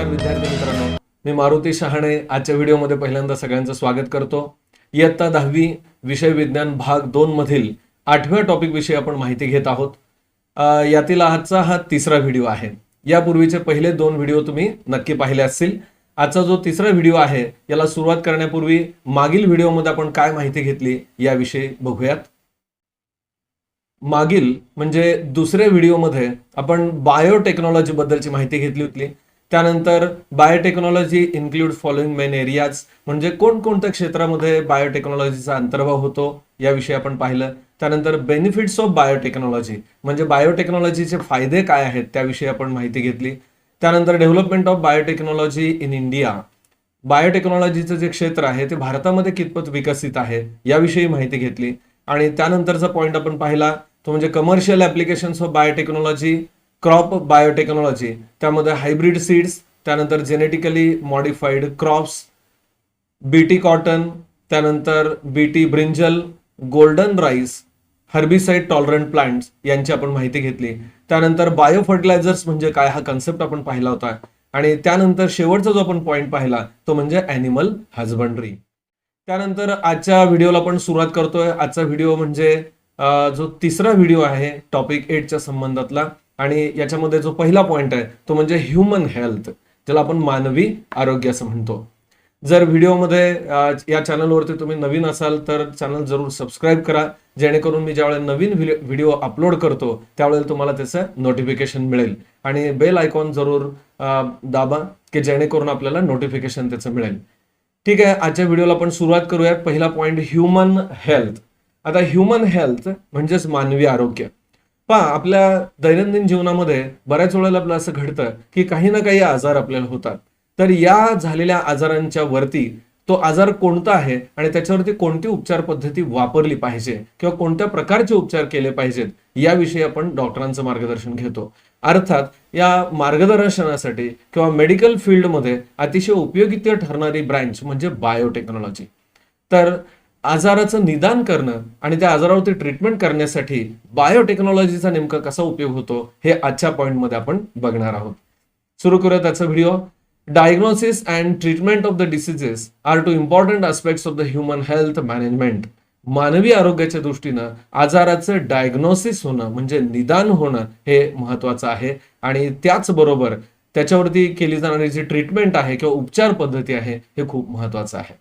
नमस्कार विद्यार्थी मित्रांनो, मी मारुती शहाणे आजच्या व्हिडिओमध्ये पहिल्यांदा सगळ्यांचं स्वागत करतो। इयत्ता 10वी विषय विज्ञान भाग 2 मधील 8व्या टॉपिक विषयी आपण माहिती घेत आहोत। यातील आजचा हा तिसरा व्हिडिओ आहे। यापूर्वीचे पहिले 2 व्हिडिओ तुम्ही नक्की पाहिले असतील। आजचा जो तिसरा व्हिडिओ आहे याला सुरुवात करण्यापूर्वी मागील व्हिडिओमध्ये आपण काय माहिती घेतली याविषयी बघूयात। मागील म्हणजे दुसऱ्या व्हिडिओमध्ये आपण बायोटेक्नॉलॉजी बद्दलची माहिती घेतली होती। त्यानंतर biotechnology include following main areas म्हणजे कोणकोणत्या क्षेत्रामध्ये बायोटेक्नॉलॉजीचा अंतर्भाव होतो याविषयी आपण पाहिलं। त्यानंतर बेनिफिट्स ऑफ बायोटेक्नॉलॉजी म्हणजे बायोटेक्नॉलॉजीचे फायदे काय आहेत त्याविषयी आपण माहिती घेतली। त्यानंतर development of biotechnology in India, बायोटेक्नॉलॉजीचं जे क्षेत्र आहे ते भारतामध्ये कितपत विकसित आहे याविषयी माहिती घेतली। आणि त्यानंतरचा पॉइंट आपण पाहिला तो म्हणजे commercial applications of biotechnology, crop biotechnology, त्यामध्ये हायब्रिड सीड्स, त्यानंतर genetically modified crops, BT cotton, त्यानंतर BT brinjal, golden rice, herbicide tolerant plants यांची आपण माहिती घेतली। त्यानंतर बायो फर्टिलायझर्स म्हणजे काय हा कन्सेप्ट आपण पाहिला होता। आणि त्यानंतर शेवटचा जो आपण पॉइंट पाहिला तो म्हणजे ॲनिमल हजबंड्री। त्यानंतर आजच्या व्हिडिओला आपण सुरुवात करतोय। आजचा व्हिडिओ म्हणजे जो तिसरा व्हिडिओ आहे टॉपिक 8 च्या संबंधातला, आणि याच्यामध्ये जो पहिला पॉइंट आहे तो म्हणजे ह्यूमन हेल्थ, ज्याला आपण मानवी आरोग्य असं म्हणतो। जर व्हिडिओमध्ये या चॅनलवरती तुम्ही नवीन असाल तर चॅनल जरूर सबस्क्राईब करा, जेणेकरून मी ज्यावेळेला नवीन व्हिडिओ अपलोड करतो त्यावेळेला तुम्हाला त्याचं नोटिफिकेशन मिळेल। आणि बेल आयकॉन जरूर दाबा की जेणेकरून आपल्याला नोटिफिकेशन त्याचं मिळेल। ठीक आहे, आजच्या व्हिडिओला आपण सुरुवात करूयात। पहिला पॉइंट ह्यूमन हेल्थ। आता ह्यूमन हेल्थ म्हणजेच मानवी आरोग्य। पहा, आपल्या दैनंदिन जीवनामध्ये बऱ्याच वेळेला आपलं असं घडतं की काही ना काही आजार आपल्याला होतात। तर या झालेल्या आजारांच्या वरती तो आजार कोणता आहे आणि त्याच्यावरती कोणती उपचार पद्धती वापरली पाहिजे किंवा कोणत्या प्रकारचे उपचार केले पाहिजेत याविषयी आपण डॉक्टरांचं मार्गदर्शन घेतो। अर्थात या मार्गदर्शनासाठी किंवा मेडिकल फील्डमध्ये अतिशय उपयोगी ठरणारी ब्रँच म्हणजे बायोटेक्नॉलॉजी। तर आजाराचं निदान करणं आणि त्या आजारावरती ट्रीटमेंट करण्यासाठी बायोटेक्नॉलॉजीचा नेमका कसा उपयोग होतो हे आजच्या पॉइंटमध्ये आपण बघणार आहोत। सुरू करूया त्याचा video. Diagnosis and treatment of the diseases are two important aspects of the human health management. मानवी आरोग्याच्या दृष्टीनं आजाराचं डायग्नोसिस होणं म्हणजे निदान होणं हे महत्वाचं आहे, आणि त्याचबरोबर त्याच्यावरती केली जाणारी जी ट्रीटमेंट आहे किंवा उपचार पद्धती आहे हे खूप महत्वाचं आहे।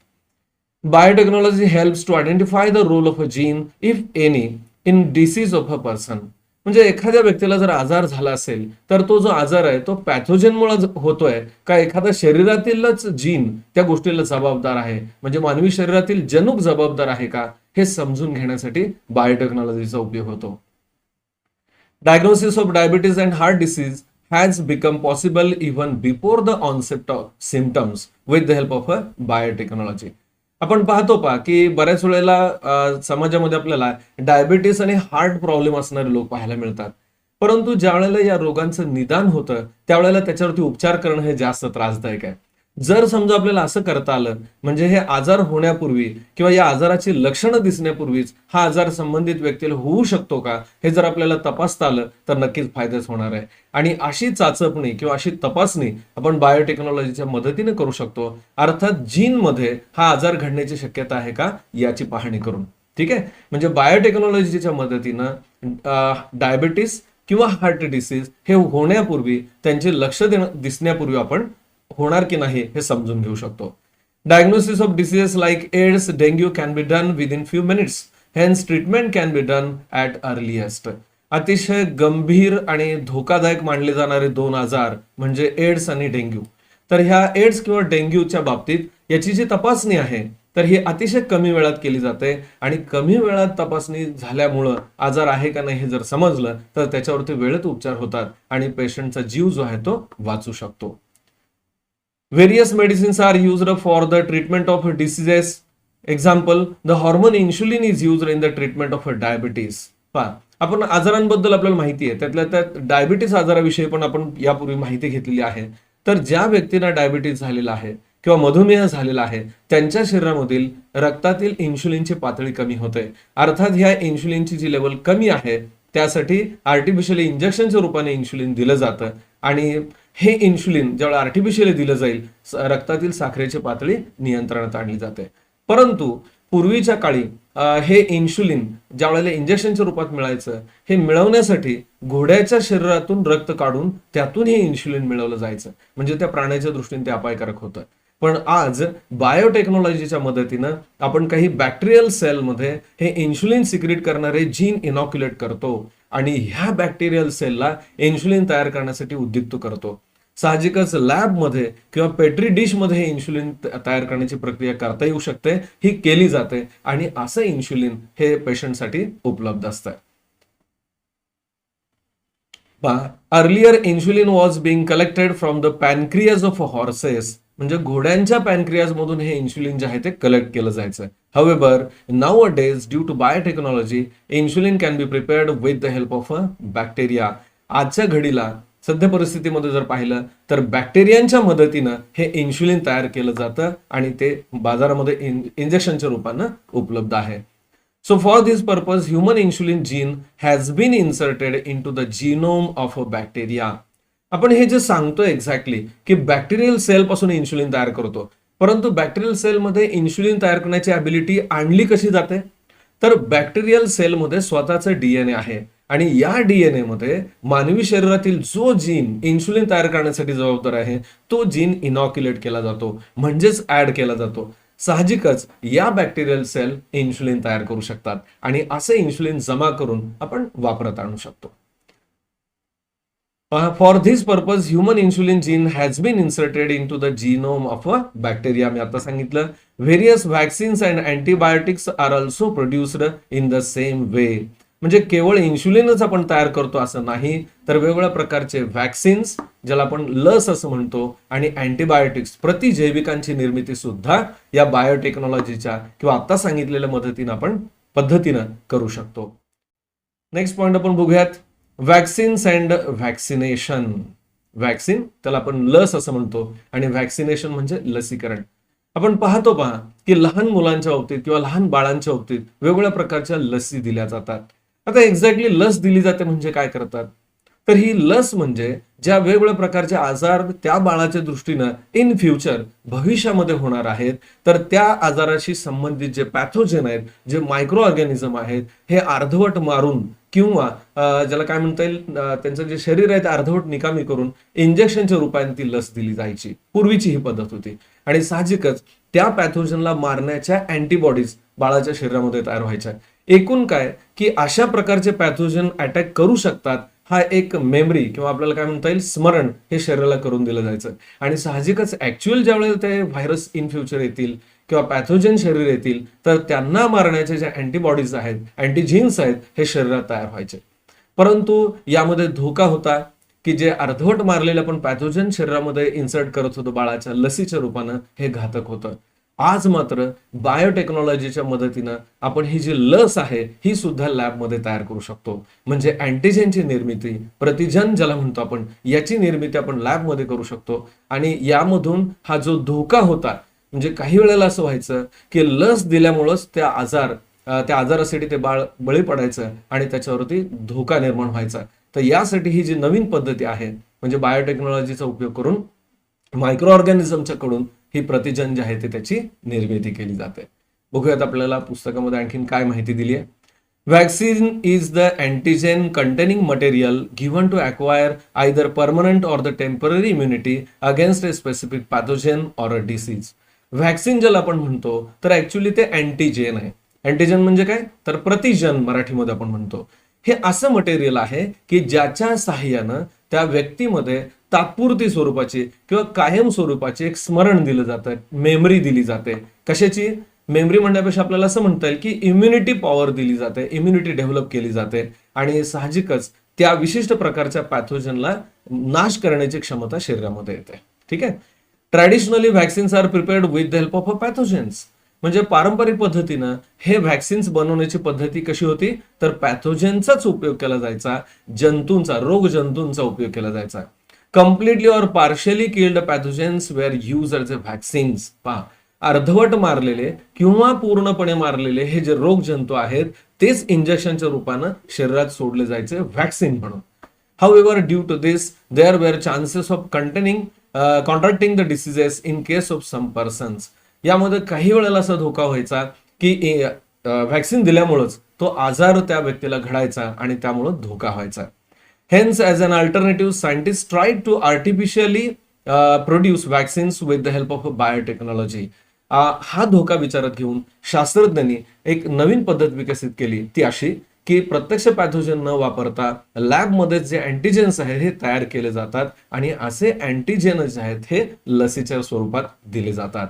Biotechnology helps to identify the role of a gene if any in disease of a person. म्हणजे एखाद्या व्यक्तीला जर आजार झाला असेल तर तो जो आजार आहे तो पॅथोजनमुळे होतोय का एखाद्या शरीरातीलच जीन त्या गोष्टीला जबाबदार आहे, म्हणजे मानवी शरीरातील जनुक जबाबदार आहे का हे समजून घेण्यासाठी बायोटेक्नॉलॉजीचा उपयोग होतो। Diagnosis of diabetes and heart disease has become possible even before the onset of symptoms with the help of a biotechnology। आपण पाहतो की बऱ्याच वेळेला समाजामध्ये आपल्याला डायबिटीस आणि हार्ट प्रॉब्लेम असणारे लोक पाहायला मिळतात, परंतु ज्या वेळेला या रोगांचं निदान होतं त्यावेळेला त्याच्यावरती उपचार करणं हे जास्त त्रासदायक आहे। जर समजा आपल्याला असं करता आलं म्हणजे हे आजार होण्यापूर्वी किंवा या आजाराची लक्षणं दिसण्यापूर्वीच हा आजार संबंधित व्यक्तीला होऊ शकतो का हे जर आपल्याला तपासता आलं तर नक्कीच फायदाच होणार आहे। आणि अशी चाचपणी किंवा अशी तपासणी आपण बायोटेक्नॉलॉजीच्या मदतीने करू शकतो, अर्थात जीनमध्ये हा आजार घडण्याची शक्यता आहे का याची पाहणी करून। ठीक आहे, म्हणजे बायोटेक्नॉलॉजीच्या मदतीनं डायबिटीस किंवा हार्ट डिसीज हे होण्यापूर्वी त्यांचे लक्ष दिसण्यापूर्वी आपण होणार की नाही हे समजून घेऊ शकतो। Diagnosis of diseases like AIDS, dengue can be done within few minutes, hence treatment can be done at earliest. अतिशय गंभीर आणि धोकादायक मानले जाणारे 2 आजार म्हणजे एड्स आणि डेंग्यू। तर ह्या एड्स किंवा डेंग्यूच्या बाबतीत याची जी तपासणी आहे तर ही अतिशय कमी वेळात केली जाते, आणि कमी वेळात तपासणी झाल्यामुळं आजार आहे का नाही हे जर समजलं तर त्याच्यावरती वेळेत उपचार होतात आणि पेशंटचा जीव जो आहे तो वाचू शकतो। Various medicines are used for the treatment of diseases. Example, the hormone insulin is used in the treatment of diabetes. आपण आजारांबद्दल आपल्याला माहिती आहे, त्यातल्या त्यात डायबिटीस आजाराविषयी पण आपण यापूर्वी माहिती घेतलेली आहे। तर ज्या व्यक्तींना डायबिटीस झालेला आहे किंवा मधुमेह झालेला आहे त्यांच्या शरीरामधील रक्तातील इन्शुलिनची पातळी कमी होते। अर्थात ह्या इन्शुलिनची जी लेवल कमी आहे त्यासाठी आर्टिफिशियल इंजेक्शनच्या रूपाने इन्शुलिन दिलं जातं, आणि हे इन्शुलिन ज्यावेळेला आर्टिफिशियली दिलं जाईल, रक्तातील साखरेची पातळी नियंत्रणात आणली जाते. परंतु पूर्वीच्या काळी हे इन्शुलिन ज्या वेळेला इंजेक्शनच्या रूपात मिळायचं, हे मिळवण्यासाठी घोड्याच्या शरीरातून रक्त काढून त्यातून हे इन्शुलिन मिळवलं जायचं, म्हणजे त्या प्राण्याच्या दृष्टीने ते अपायकारक होतं. पण आज बायोटेक्नॉलॉजीच्या मदतीनं आपण काही बॅक्टेरियल सेलमध्ये हे इन्शुलिन सिक्रेट करणारे जीन इनॉक्युलेट करतो आणि ह्या बॅक्टेरियल सेलला इन्शुलिन तयार करण्यासाठी उद्युक्त करतो. साहजिकच लॅबमध्ये किंवा पेट्री डिशमध्ये हे इन्शुलिन तयार करण्याची प्रक्रिया करता येऊ शकते, ही केली जाते आणि असं इन्शुलिन हे पेशंटसाठी उपलब्ध असतं. Earlier insulin was being collected from the pancreas of horses, म्हणजे घोड्यांच्या पॅनक्रियाज मधून हे इन्शुलिन जे आहे ते कलेक्ट केलं जायचं. However, nowadays, due to biotechnology, insulin can be prepared with the help of a bacteria. आजच्या घडीला सध्या परिस्थितीमध्ये जर पाहिलं तर बॅक्टेरियांच्या मदतीनं हे इन्शुलिन तयार केलं जातं आणि ते बाजारामध्ये इंजेक्शनच्या रूपानं उपलब्ध आहे. So for this purpose, human insulin gene has been inserted into the genome of a bacteria. आपण हे जे सांगतोय एक्झॅक्टली की बॅक्टेरियल सेल पासून इन्शुलिन तयार करतो, परंतु बॅक्टेरियल सेलमध्ये इन्शुलिन तयार करण्याची ॲबिलिटी आणली कशी जाते, तर बॅक्टेरियल सेलमध्ये स्वतःचं डीएनए आहे आणि या डीएनए मध्ये मानवी शरीरातील जो जीन इन्शुलिन तयार करण्यासाठी जबाबदार आहे तो जीन इनॉक्युलेट केला जातो, म्हणजेच ऍड केला जातो. साहजिकच या बॅक्टेरियल सेल इन्शुलिन तयार करू शकतात आणि असे इन्शुलिन जमा करून आपण वापरात आणू शकतो. For this purpose, human insulin gene has been inserted into the genome of a bacteria. मी आता सांगितलं, various vaccines and antibiotics are also produced in the same way. म्हणजे केवळ इन्शुलिनच आपण तयार करतो असं नाही, तर वेगवेगळ्या प्रकारचे वॅक्सिन्स, ज्याला आपण लस असं म्हणतो, आणि अँटीबायोटिक्स प्रतिजैविकांची निर्मिती सुद्धा या बायोटेक्नॉलॉजीच्या किंवा आता सांगितलेल्या मदतीनं आपण पद्धतीनं करू शकतो. नेक्स्ट पॉइंट आपण बघूयात, वॅक्सिन्स अँड व्हॅक्सिनेशन. वॅक्सिन त्याला आपण लस असं म्हणतो आणि व्हॅक्सिनेशन म्हणजे लसीकरण. आपण पाहतो की लहान मुलांच्या बाबतीत किंवा लहान बाळांच्या बाबतीत वेगवेगळ्या प्रकारच्या लसी दिल्या जातात. आता एक्झॅक्टली लस दिली जाते म्हणजे काय करतात, तर ही लस म्हणजे ज्या वेगवेगळ्या प्रकारचे आजार त्या बाळाच्या दृष्टीनं इन फ्युचर भविष्यामध्ये होणार आहेत, तर त्या आजाराशी संबंधित जे पॅथोजेन आहेत, जे मायक्रो ऑर्गॅनिझम आहेत, हे अर्धवट मारून किंवा ज्याला काय म्हणता येईल, त्यांचं जे शरीर आहे ते अर्धवट निकामी करून इंजेक्शनच्या रूपाने ती लस दिली जायची. पूर्वीची ही पद्धत होती आणि साहजिकच त्या पॅथोजनला मारण्याच्या अँटीबॉडीज बाळाच्या शरीरामध्ये तयार व्हायच्या. एकूण काय की अशा प्रकारचे पॅथोजन अटॅक करू शकतात, हा एक मेमरी किंवा आपल्याला काय म्हणता येईल स्मरण हे शरीराला करून दिलं जायचं. आणि साहजिकच ऍक्च्युअल ज्यावेळेला ते व्हायरस इन फ्युचर येतील किंवा पॅथोजन शरीर येतील, तर त्यांना मारण्याचे जे अँटीबॉडीज आहेत, अँटीजीन्स आहेत, हे शरीरात तयार व्हायचे. परंतु यामध्ये धोका होता की जे अर्धवट मारलेलं पण पॅथोजन शरीरामध्ये इन्सर्ट करत होतं बाळाच्या लसीच्या रूपानं, हे घातक होतं. आज मात्र बायोटेक्नॉलॉजीच्या मदतीनं आपण ही जी लस आहे ही सुद्धा लॅबमध्ये तयार करू शकतो. म्हणजे अँटीजेनची निर्मिती, प्रतिजन ज्याला म्हणतो आपण, याची निर्मिती आपण लॅबमध्ये करू शकतो. आणि यामधून हा जो धोका होता, म्हणजे काही वेळेला असं व्हायचं की लस दिल्यामुळंच त्या आजारासाठी ते बाळ बळी पडायचं आणि त्याच्यावरती धोका निर्माण व्हायचा. तर यासाठी ही जी नवीन पद्धती आहे, म्हणजे बायोटेक्नॉलॉजीचा उपयोग करून मायक्रो ऑर्गॅनिझमच्या कडून ही प्रतिजन जे आहे ते त्याची निर्मिती केली जाते. बघूयात आपल्याला पुस्तकामध्ये आणखीन काय माहिती दिली आहे. Vaccine is the antigen containing material given to acquire either permanent or the temporary immunity against a specific pathogen or a disease. Vaccine ज्याला आपण म्हणतो तर ऍक्च्युली ते अँटीजेन आहे. अँटीजेन म्हणजे काय, तर प्रतिजन मराठीमध्ये आपण म्हणतो. हे असं मटेरियल आहे की ज्याच्या सहाय्यानं त्या व्यक्तीमध्ये तात्पुरती स्वरूपाची किंवा कायम स्वरूपाची एक स्मरण दिलं जातं, मेमरी दिली जाते. कशाची मेमरी म्हणण्यापेक्षा आपल्याला असं म्हणता येईल की इम्युनिटी पॉवर दिली जाते, इम्युनिटी डेव्हलप केली जाते आणि साहजिकच त्या विशिष्ट प्रकारच्या पॅथोजनला नाश करण्याची क्षमता शरीरामध्ये येते. ठीक आहे. Traditionally vaccines are prepared with the help of a pathogens. म्हणजे पारंपरिक पद्धतीनं हे व्हॅक्सिन्स बनवण्याची पद्धती कशी होती, तर पॅथोजेनचाच उपयोग केला जायचा, जंतूंचा, रोग जंतूंचा उपयोग केला जायचा. Completely or partially killed pathogens were use as a vaccines. पहा, अर्धवट मारलेले किंवा पूर्णपणे मारलेले हे जे रोग जंतू आहेत तेच इंजेक्शनच्या रूपानं शरीरात सोडले जायचे व्हॅक्सिन म्हणून. However, due to this, there were chances of contracting the diseases in case of some persons. यामध्ये काही वेळेला असा धोका व्हायचा की व्हॅक्सिन दिल्यामुळेच तो आजार त्या व्यक्तीला घडायचा आणि त्यामुळे धोका व्हायचा. Hence, as an alternative, scientists tried to artificially produce vaccines with the help of biotechnology. हा धोका विचारात घेऊन शास्त्रज्ञांनी एक नवीन पद्धत विकसित केली, ती अशी की प्रत्यक्ष पॅथोजन न वापरता लॅबमध्ये जे अँटीजेन्स आहेत हे तयार केले जातात आणि असे अँटीजेन जे आहेत हे लसीच्या स्वरूपात दिले जातात.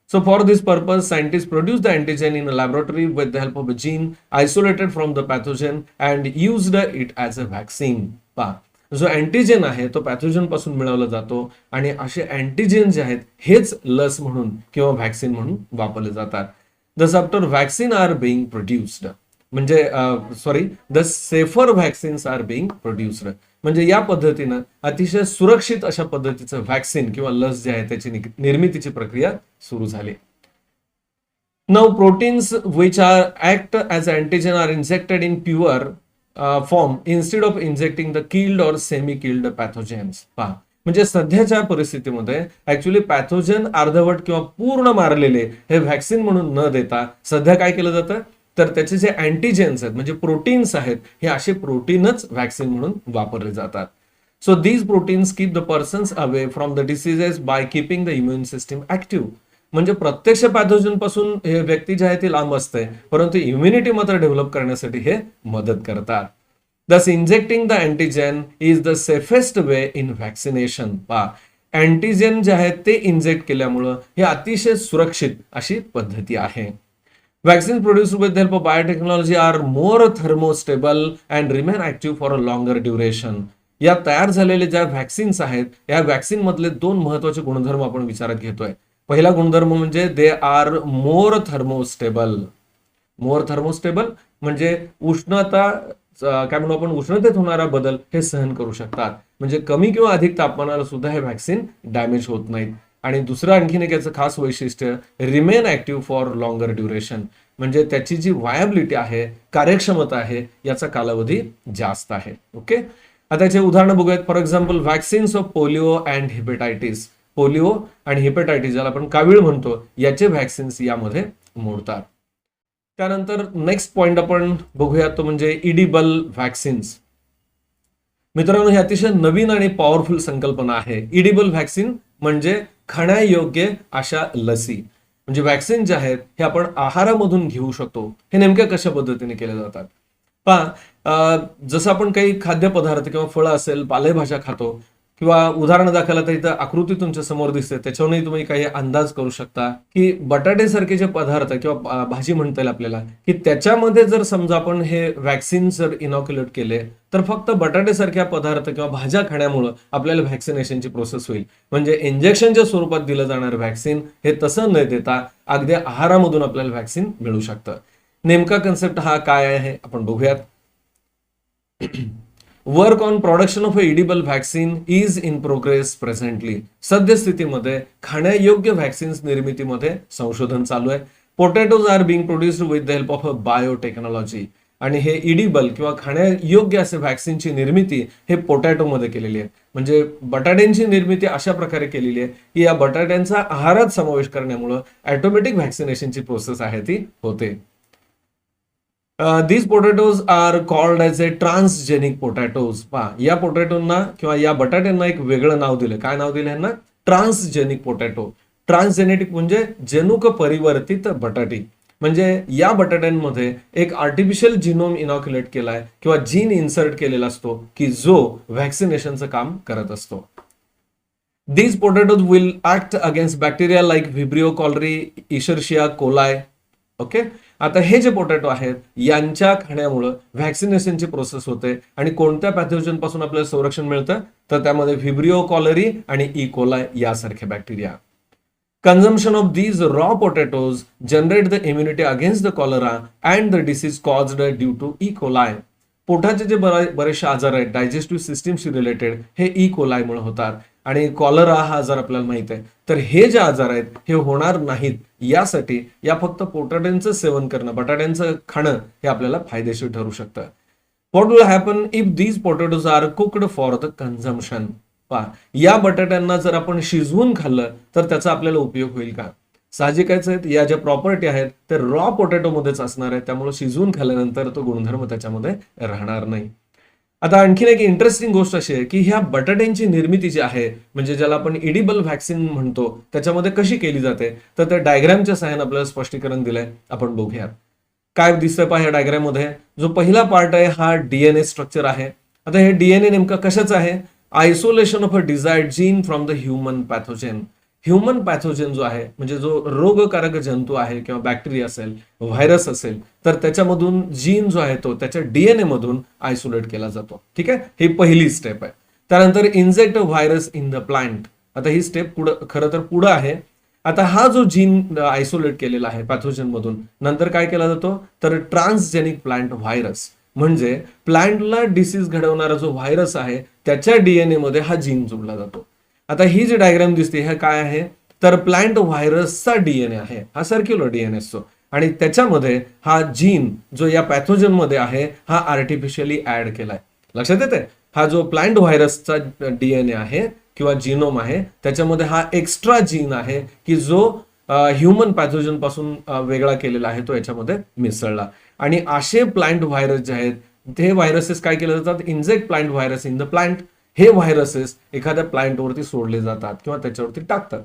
So for this purpose, scientists produce the antigen in a laboratory with the help of a gene isolated from the pathogen and used it as a vaccine. पहा, जो अँटीजेन आहे तो पॅथोजन पासून मिळवला जातो आणि असे अँटीजेन जे आहेत हेच लस म्हणून किंवा व्हॅक्सिन म्हणून वापरले जातात. Thus after vaccine are being produced, म्हणजे the safer vaccines are being produced, म्हणजे या पद्धतीनं अतिशय सुरक्षित अशा पद्धतीचं व्हॅक्सिन किंवा लस जे आहे त्याची निर्मितीची प्रक्रिया सुरू झाली. Now proteins which are act as antigen are injected in pure form instead of injecting the killed or semi killed pathogens. पहा, म्हणजे सध्याच्या परिस्थितीमध्ये ऍक्च्युली पॅथोजन अर्धवट किंवा पूर्ण मारलेले हे व्हॅक्सिन म्हणून न देता सध्या काय केलं जातं तर त्याचे जे अँटीजेन्स आहेत म्हणजे प्रोटीन्स आहेत हे असे प्रोटीनच व्हॅक्सिन म्हणून वापरले जातात. So these proteins keep the persons away from the diseases by keeping the immune system active. म्हणजे प्रत्यक्ष पॅथोजन पासून हे व्यक्ती जे आहे ती लांब असते, परंतु इम्युनिटी मात्र डेव्हलप करण्यासाठी हे मदत करतात. Thus, injecting the antigen is the safest way in vaccination. पहा, अँटीजेन जे आहेत ते इंजेक्ट केल्यामुळं हे अतिशय सुरक्षित अशी पद्धती आहे. Vaccines produced with the help of biotechnology are more thermostable and remain active for a longer duration. या तयार झालेले ज्या व्हॅक्सिन्स आहेत या व्हॅक्सिन मधले दोन महत्वाचे गुणधर्म आपण विचारात घेतोय. पहिला गुणधर्म म्हणजे they are more thermostable. More thermostable म्हणजे उष्णता काय म्हणू आपण उष्णतेत होणारा बदल हे सहन करू शकतात, म्हणजे कमी किंवा अधिक तापमानाला सुद्धा हे व्हॅक्सिन डॅमेज होत नाहीत. आणि दुसरं आणखीन एक याचं खास वैशिष्ट्य remain active for longer duration, म्हणजे त्याची जी वायबिलिटी आहे कार्यक्षमता आहे याचा कालावधी जास्त आहे. ओके, आता याचे उदाहरण बघूयात. For example vaccines of polio and hepatitis. Polio आणि हिपेटायटिस ज्याला आपण कावीळ म्हणतो याचे व्हॅक्सिन्स यामध्ये मोडतात. त्यानंतर नेक्स्ट पॉइंट आपण बघूया तो म्हणजे इडिबल व्हॅक्सिन्स. मित्रांनो, ही अतिशय नवीन आणि पॉवरफुल संकल्पना आहे. इडिबल व्हॅक्सिन म्हणजे खाण्यायोग्य अशा लसी, म्हणजे व्हॅक्सिन जे आहेत हे आपण आहारामधून घेऊ शकतो. हे नेमक्या कशा पद्धतीने केले जातात पहा, जसं आपण काही खाद्यपदार्थ किंवा फळं असेल पालेभाज्या खातो किंवा उदाहरण दाखवायला तर इथं आकृती तुमच्या समोर दिसते त्याच्यावरूनही तुम्ही काही अंदाज करू शकता की बटाटे सारखे जे पदार्थ किंवा भाजी म्हणता येईल आपल्याला की त्याच्यामध्ये जर समजा आपण हे व्हॅक्सिन जर इनॉक्युलेट केले तर फक्त बटाटे सारख्या पदार्थ किंवा भाज्या खाण्यामुळे आपल्याला व्हॅक्सिनेशनची प्रोसेस होईल. म्हणजे इंजेक्शनच्या स्वरूपात दिलं जाणार व्हॅक्सिन हे तसं न देता अगदी आहारामधून आपल्याला व्हॅक्सिन मिळू शकतं. नेमका कन्सेप्ट हा काय आहे आपण बघूयात. Work on production of a edible vaccine is in progress presently. सद्यस्थितीमध्ये खाण्यायोग्य व्हॅक्सिन्स निर्मितीमध्ये संशोधन चालू आहे. Potatoes are being produced with the help of a biotechnology. आणि हे इडिबल किंवा खाण्यायोग्य असे व्हॅक्सिनची निर्मिती हे पोटॅटोमध्ये केलेली आहे. म्हणजे बटाट्यांची निर्मिती अशा प्रकारे केलेली आहे की या बटाट्यांचा आहारात समावेश करण्यामुळे ऑटोमॅटिक व्हॅक्सिनेशनची प्रोसेस आहे ती होते. these potatoes are called as a transgenic potatoes. पहा, या पोटॅटोंना किंवा या बटाट्यांना एक वेगळं नाव दिलं. काय नाव दिलं यांना? Transgenic potato. ट्रान्सजेनेटिक म्हणजे जनुक परिवर्तित बटाटी. म्हणजे या बटाट्यांमध्ये एक आर्टिफिशियल जिनोम इनॉक्युलेट केलाय किंवा जीन इन्सर्ट केलेला असतो की जो व्हॅक्सिनेशनचं काम करत असतो. These potatoes will act against bacteria like Vibrio cholerae, Escherichia coli. Okay, आता हे जे पोटॅटो आहेत यांच्या खाण्यामुळे व्हॅक्सिनेशनची प्रोसेस होते आणि कोणत्या पॅथोजन पासून आपल्याला संरक्षण मिळतं तर त्यामध्ये व्हिब्रिओ कॉलरी आणि इकोलाय यासारखे bacteria. Consumption of these raw potatoes generate the immunity against the cholera and the disease caused due to E. coli. पोटाचे जे बरेचसे आजार आहेत डायजेस्टिव्ह सिस्टीमशी रिलेटेड हे ई कोलायमुळे होतात आणि कॉलरा हा आजार आपल्याला माहित आहे. तर हे जे आजार आहेत हे होणार नाहीत यासाठी या फक्त पोटॅटोचं सेवन करणं बटाट्यांचं खाणं हे आपल्याला फायदेशीर ठरू शकतं. What will happen if these potatoes are cooked for the consumption? पहा, या बटाट्यांना जर आपण शिजवून खाल्लं तर त्याचा आपल्याला उपयोग होईल का? साहजिकच आहेत, या ज्या प्रॉपर्टी आहेत ते रॉ पोटॅटो मध्येच असणार आहे, त्यामुळे शिजवून खाल्ल्यानंतर तो गुणधर्म त्याच्यामध्ये राहणार नाही. आता आणखीन एक इंटरेस्टिंग गोष्ट अशी आहे की ह्या बटाट्यांची निर्मिती जी आहे, म्हणजे ज्याला आपण इडिबल व्हॅक्सिन म्हणतो, त्याच्यामध्ये कशी केली जाते, तर त्या डायग्रामच्या सहाय्याने आपल्याला स्पष्टीकरण दिलंय, आपण बघूयात. काय दिसतंय पहा या डायग्राम मध्ये. जो पहिला पार्ट आहे हा डीएनए स्ट्रक्चर आहे. आता हे डीएनए नेमकं कशाचं आहे? Isolation of a desired gene from the human pathogen. Human pathogen जो आहे, म्हणजे जो रोगकारक जंतू आहे किंवा बॅक्टेरिया असेल, व्हायरस असेल, तर त्याच्यामधून जीन जो आहे तो त्याच्या डीएनए मधून आयसोलेट केला जातो. ठीक आहे, ही पहिली स्टेप आहे. त्यानंतर inject a virus in the plant. आता ही स्टेप पुढं, खरं तर पुढं आहे. आता हा जो जीन आयसोलेट केलेला आहे पॅथोजन मधून, नंतर काय केला जातो, तर ट्रान्सजेनिक प्लांट व्हायरस, म्हणजे प्लांटला डिसीज घडवणारा जो व्हायरस आहे त्याच्या डीएनए मध्ये हा जीन जोडला जातो. आता ही जी डायग्राम दिसते हे काय आहे, तर प्लांट व्हायरसचा डीएनए आहे, हा सर्क्युलर डीएनए असतो, आणि त्याच्यामध्ये हा जीन जो या पॅथोजन मध्ये आहे हा आर्टिफिशियली ऍड केलाय. लक्षात येते, हा जो प्लांट व्हायरसचा डीएनए आहे किंवा जीनोम आहे त्याच्यामध्ये हा एक्स्ट्रा जीन आहे की जो ह्युमन पॅथोजन पासून वेगळा केलेला आहे, तो याच्यामध्ये मिसळला. आणि असे प्लांट व्हायरस जे आहेत ते व्हायरसेस काय केले जातात, inject plant virus in the plant. हे व्हायरसेस एखाद्या प्लांटवरती सोडले जातात किंवा त्याच्यावरती टाकतात.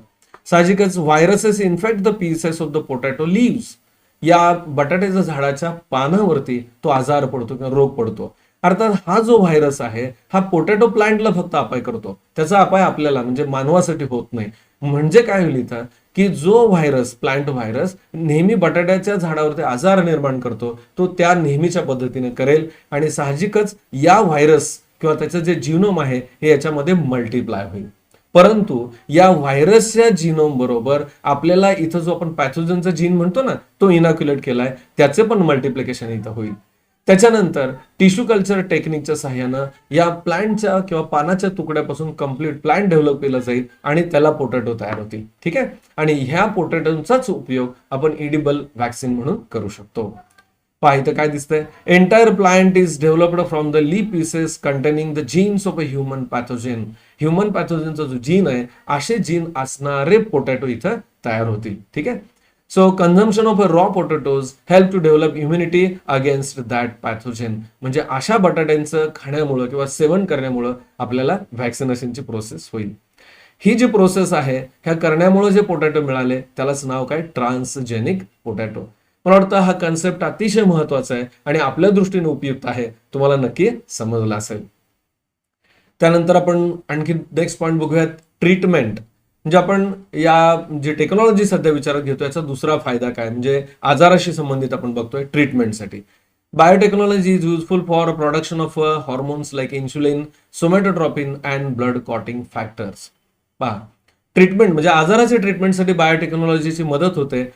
साहजिकच viruses infect the pieces of the potato leaves. या बटाट्याच्या झाडाच्या पानावरती तो आजार पडतो किंवा रोग पडतो. अर्थात हा जो व्हायरस आहे हा पोटॅटो प्लांटला फक्त अपाय करतो, त्याचा अपाय आपल्याला म्हणजे मानवासाठी होत नाही. म्हणजे काय होईल इथं, की जो व्हायरस, प्लांट व्हायरस नेहमी बटाट्याच्या झाडावरती आजार निर्माण करतो, तो त्या नेहमीच्या पद्धतीने करेल, आणि साहजिकच या व्हायरस किंवा त्याचं जे जिनोम आहे हे याच्यामध्ये मल्टिप्लाय होईल. परंतु या व्हायरसच्या जिनोम बरोबर आपल्याला इथं जो आपण पॅथोजनचा जीन म्हणतो ना, तो इनॅक्युलेट केलाय, त्याचे पण मल्टिप्लिकेशन इथं होईल. त्याच्यानंतर टिश्यू कल्चर टेक्निकच्या सहाय्यानं या प्लांटच्या किंवा पानाच्या तुकड्यापासून कम्प्लीट प्लांट डेव्हलप केला जाईल आणि त्याला पोटॅटो तयार होतील. ठीक आहे, आणि ह्या पोटॅटोचाच उपयोग आपण इडिबल व्हॅक्सिन म्हणून करू शकतो. पहा इथं काय दिसतंय, entire plant is developed from the leaf pieces containing the genes of a human pathogen. Human पॅथोजेनचा जो जीन आहे, असे जीन असणारे पोटॅटो इथं तयार होतील. ठीक आहे, so consumption of raw potatoes help to develop immunity against that pathogen. म्हणजे अशा बटाट्यांचं खाण्यामुळं किंवा सेवन करण्यामुळं आपल्याला व्हॅक्सिनेशनची प्रोसेस होईल. ही जी प्रोसेस आहे ह्या करण्यामुळे जे पोटॅटो मिळाले त्यालाच नाव काय, ट्रान्सजेनिक पोटॅटो. मला वाटतं हा कन्सेप्ट अतिशय महत्वाचा आहे आणि आपल्या दृष्टीने उपयुक्त आहे, तुम्हाला नक्की समजला असेल. त्यानंतर आपण आणखी नेक्स्ट पॉईंट बघूयात, ट्रीटमेंट. म्हणजे आपण या जी टेक्नॉलॉजी सध्या विचारात घेतो याचा दुसरा फायदा काय, म्हणजे आजाराशी संबंधित आपण बघतोय ट्रीटमेंटसाठी. Biotechnology is useful for production of hormones like insulin, somatotropin and blood clotting factors. पहा, ट्रीटमेंट म्हणजे आजाराच्या ट्रीटमेंटसाठी बायोटेक्नॉलॉजीची मदत होते.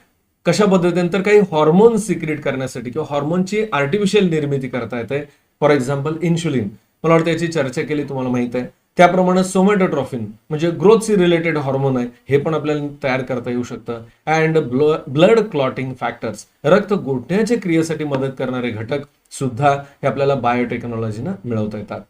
कशा पद्धतीने, तर काही हॉर्मोन सिक्रेट करण्यासाठी किंवा हॉर्मोनची आर्टिफिशियल निर्मिती करता येते. फॉर एक्झाम्पल इन्सुलिन, मला वाटतं याची चर्चा केली, तुम्हाला माहित आहे. त्याप्रमाणे सोमॅटोट्रॉफिन म्हणजे ग्रोथशी रिलेटेड हॉर्मोन आहे, हे पण आपल्याला तयार करता येऊ शकतं. अँड ब्लड क्लॉटिंग फॅक्टर्स, रक्त गोठण्याच्या क्रियेसाठी मदत करणारे घटक सुद्धा हे आपल्याला बायोटेक्नॉलॉजीनं मिळवता येतात.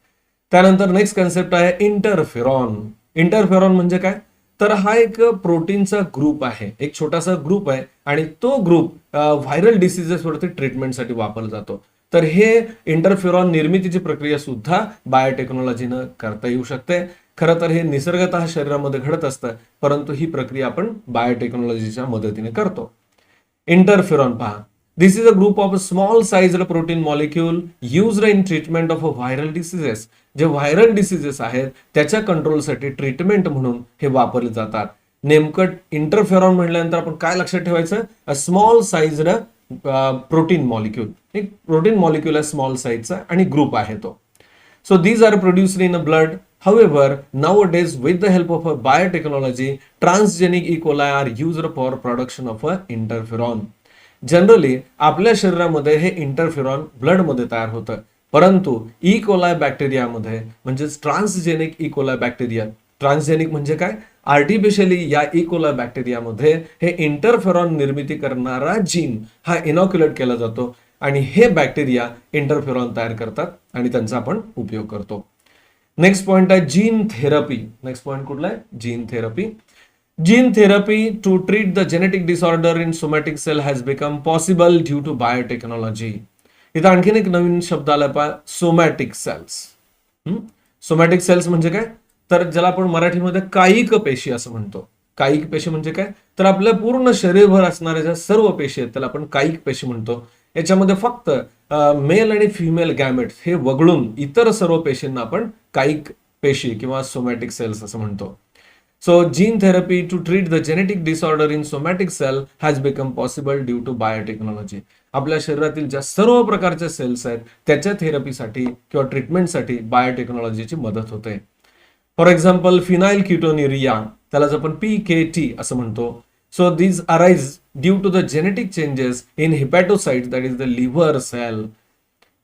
त्यानंतर नेक्स्ट कन्सेप्ट आहे इंटरफेरॉन. इंटरफेरॉन म्हणजे काय, तर हा एक प्रोटीनचा ग्रुप आहे, एक छोटासा ग्रुप आहे, आणि तो ग्रुप व्हायरल डिसीजेस वरती ट्रीटमेंटसाठी वापरला जातो. तर हे इंटरफेरॉन निर्मितीची प्रक्रिया सुद्धा बायोटेक्नॉलॉजीनं करता येऊ शकते. खरं तर हे निसर्गतः शरीरामध्ये घडत असतं, परंतु ही प्रक्रिया आपण बायोटेक्नॉलॉजीच्या मदतीने करतो. इंटरफेरॉन पहा, this is a group of small sized protein molecule used in treatment of viral diseases. जे व्हायरल डिसीजेस आहेत त्याच्या कंट्रोलसाठी ट्रीटमेंट म्हणून हे वापरले जातात. नेमकं इंटरफेरॉन म्हटल्यानंतर आपण काय लक्षात ठेवायचं, a small sized protein molecule. एक प्रोटीन मॉलिक्यूल आहे स्मॉल साइजचा आणि ग्रुप आहे तो. So these are produced in a blood. However, nowadays, with the help of a biotechnology, transgenic E. coli are used for production of a interferon. Generally आपल्या शरीरामध्ये हे interferon blood मध्ये तयार होतं, परंतु ई कोलाय बॅक्टेरियामध्ये म्हणजे transgenic E coli bacteria, transgenic म्हणजे काय, आर्टिफिशियली या ई कोलाय बॅक्टेरियामध्ये हे इंटरफेरॉन निर्मिती करणारा जीन हा इनॉक्युलेट केला जातो. आणि हे बॅक्टेरिया इंटरफेरॉन तयार करतात आणि त्यांचा आपण उपयोग करतो. नेक्स्ट पॉइंट आहे जीन थेरपी. नेक्स्ट पॉइंट कुठला आहे? Gene therapy. Gene therapy to treat the genetic disorder in somatic cell has become possible due to biotechnology. इथं आणखीन एक नवीन शब्द आला पहा, सोमॅटिक सेल्स. सोमॅटिक सेल्स म्हणजे काय? तर ज्याला आपण मराठीमध्ये कायिक पेशी असं म्हणतो. कायिक पेशी म्हणजे काय? तर आपल्या पूर्ण शरीरभर असणाऱ्या ज्या सर्व पेशी आहेत त्याला आपण कायिक पेशी म्हणतो. याच्यामध्ये फक्त मेल आणि फिमेल गॅमेट्स हे वगळून इतर सर्व पेशींना आपण कायिक पेशी किंवा सोमॅटिक सेल्स असं म्हणतो. So gene therapy to treat the genetic disorder in somatic cell has become possible due to biotechnology. आपल्या शरीरातील ज्या सर्व प्रकारच्या सेल्स आहेत त्याच्या थेरपीसाठी किंवा ट्रीटमेंटसाठी बायोटेक्नॉलॉजीची मदत होते. फॉर एक्झाम्पल फिनाइल कीटोन्युरिया, त्याला आपण PKT असं म्हणतो. So these arise due to the genetic changes in hepatocytes, that is the liver cell.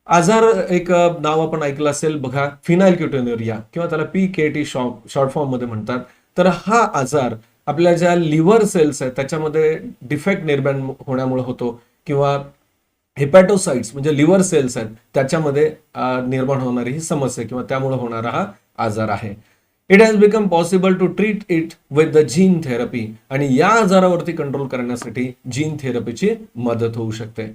आजार एक नाव आपण ऐकलं असेल बघा, फिनाइल कीटोन्युरिया किंवा त्याला PKT शॉर्ट फॉर्म मध्ये म्हणतात. तर हा आजार आपल्या ज्या लिव्हर सेल्स आहेत त्याच्यामध्ये डिफेक्ट निर्माण होण्यामुळे होतो किंवा हेपॅटोसाइट्स म्हणजे लिव्हर सेल्स आहेत त्याच्यामध्ये निर्माण होणारी ही समस्या किंवा त्यामुळे होणारा हा आजार आहे. It has become possible to treat it with the gene therapy. आणि या आजारावरती कंट्रोल करण्यासाठी जीन थेरपीची मदत होऊ शकते.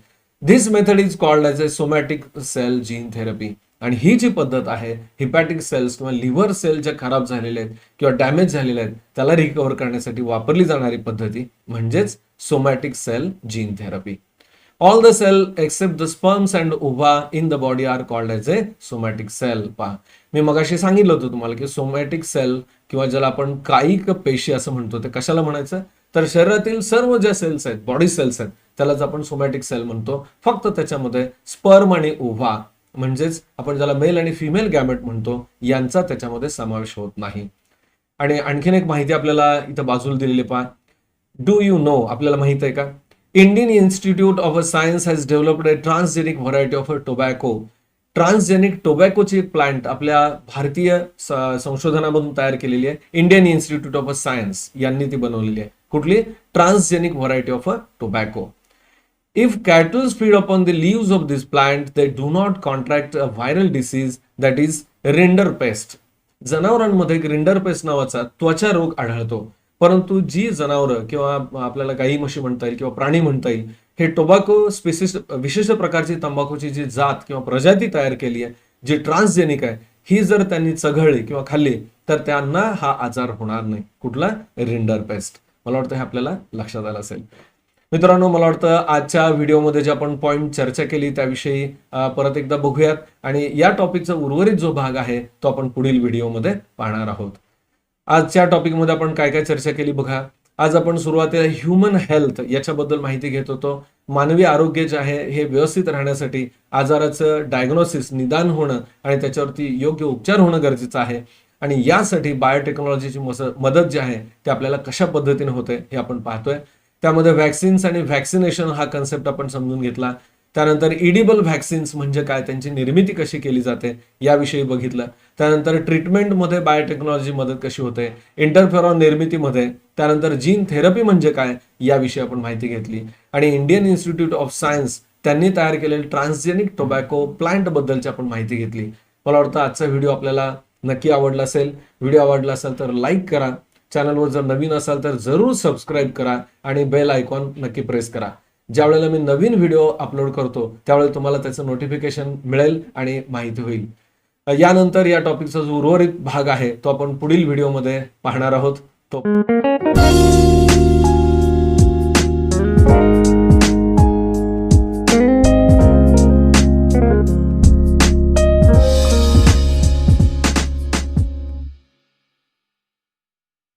This method is called as a somatic cell gene therapy. आणि ही जी पद्धत आहे हिपॅटिक सेल्स किंवा लिव्हर सेल ज्या खराब झालेल्या आहेत किंवा डॅमेज झालेल्या आहेत त्याला रिकव्हर करण्यासाठी वापरली जाणारी पद्धती म्हणजेच somatic cell gene therapy. All the cell except the sperms and ova in the body are called as a somatic cell. पहा, मी मगाशी सांगितलं होतं तुम्हाला की सोमॅटिक सेल किंवा ज्याला आपण कायिक पेशी असं म्हणतो ते कशाला म्हणायचं? तर शरीरातील सर्व ज्या सेल्स आहेत, बॉडी सेल्स आहेत त्यालाच आपण सोमॅटिक सेल म्हणतो. फक्त त्याच्यामध्ये स्पर्म आणि ओव्हा म्हणजेच आपण ज्याला मेल आणि फिमेल गॅमेट म्हणतो यांचा त्याच्यामध्ये समावेश होत नाही. आणि आणखीन एक माहिती आपल्याला इथं बाजूला दिलेली पहा. डू यू नो, आपल्याला माहित आहे का? Indian Institute of Science has developed a transgenic variety of a tobacco. Transgenic टोबॅकोची प्लांट आपल्या भारतीय संशोधनामधून तयार केलेली आहे. इंडियन इन्स्टिट्यूट ऑफ सायन्स यांनी ती बनवलेली आहे. कुठली? Transgenic variety of a tobacco. If cattle feed upon the leaves of this plant, they do not contract a viral disease that is rinderpest. जनावरांमध्ये रिंडरपेस्ट नावाचा त्वचा रोग आढळतो. परंतु जी जनावरं किंवा आपल्याला गाई म्हशी म्हणता येईल किंवा प्राणी म्हणता येईल हे टोबॅको स्पेसिस विशिष्ट प्रकारची तंबाखूची जी जात किंवा प्रजाती तयार केली आहे जी ट्रान्सजेनिक आहे ही जर त्यांनी चघळली किंवा खाल्ली तर त्यांना हा आजार होणार नाही. कुठला? रिंडरपेस्ट. मला वाटतं हे आपल्याला लक्षात आलं असेल. मित्रांनो, मला वाटतं आजच्या व्हिडिओमध्ये जे आपण पॉइंट चर्चा केली त्याविषयी परत एकदा बघूयात आणि या टॉपिकचा उर्वरित जो भाग आहे तो आपण पुढील व्हिडिओमध्ये पाहणार आहोत. आजच्या टॉपिकमध्ये आपण काय काय चर्चा केली बघा. आज आपण सुरुवातीला ह्युमन हेल्थ याच्याबद्दल माहिती घेत होतो. मानवी आरोग्य जे आहे हे व्यवस्थित राहण्यासाठी आजाराचं डायग्नोसिस, निदान होणं आणि त्याच्यावरती योग्य उपचार होणं गरजेचं आहे. आणि यासाठी बायोटेक्नॉलॉजीची मदत जी आहे ते आपल्याला कशा पद्धतीने होते हे आपण पाहतोय. त्यामध्ये व्हॅक्सिन्स आणि व्हॅक्सिनेशन हा कन्सेप्ट आपण समजून घेतला. त्यानंतर इडिबल व्हॅक्सिन्स म्हणजे काय, त्यांची निर्मिती कशी केली जाते याविषयी बघितलं. त्यानंतर ट्रीटमेंटमध्ये बायोटेक्नॉलॉजी मदत कशी होते, इंटरफेरॉन निर्मितीमध्ये, त्यानंतर जीन थेरपी म्हणजे काय याविषयी आपण माहिती घेतली. आणि इंडियन इन्स्टिट्यूट ऑफ सायन्स त्यांनी तयार केलेले ट्रान्सजेनिक टोबॅको प्लांट बद्दलची आपण माहिती घेतली. मला वाटतं आजचा व्हिडिओ आपल्याला नक्की आवडला असेल. व्हिडिओ आवडला असेल तर लाईक करा. चॅनलवर जर नवीन असाल तर जरूर सबस्क्राईब करा आणि बेल आयकॉन नक्की प्रेस करा. ज्या वेळेला मी नवीन व्हिडिओ अपलोड करतो त्यावेळेला तुम्हाला त्याचं नोटिफिकेशन मिळेल आणि माहिती होईल. यानंतर या टॉपिकचा जो उर्वरित भाग आहे तो आपण पुढील व्हिडिओमध्ये पाहणार आहोत. तो